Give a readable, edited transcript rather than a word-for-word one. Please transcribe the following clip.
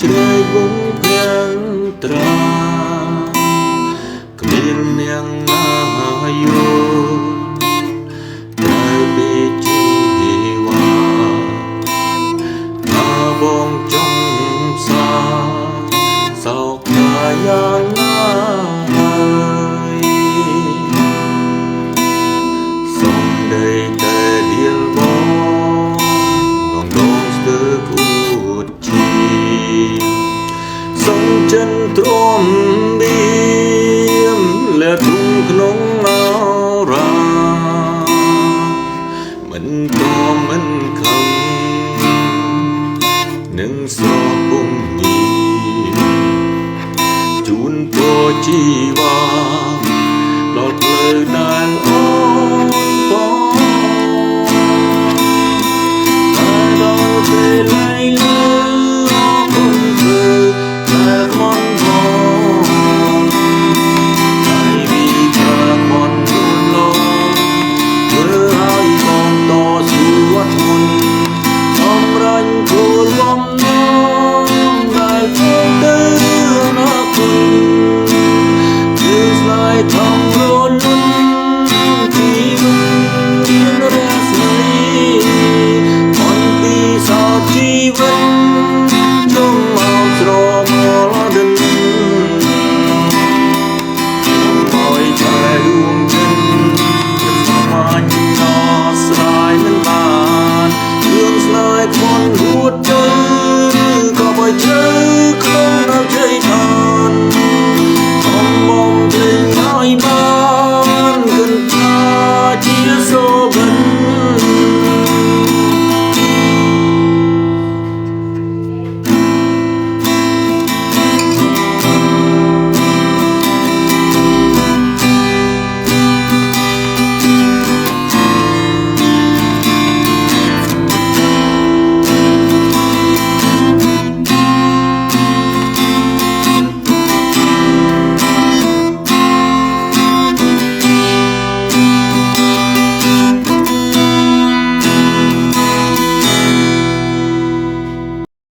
ជ្រែកវងភាំងត្រាគ្មាននាងណាយល់តែពីជីវ៉ាថាបងចង់សាសោកណាយ៉ាងណាហើយសូមដីតែដៀលបងងងស្ទើរគូតជីសូមចិនទ្រាំបៀមและทุ่งក្នុងអារាមិនតមិនខំនឹងស្រពុំមីជូនពរជីវ៉ាដល់ផ្លូវដែល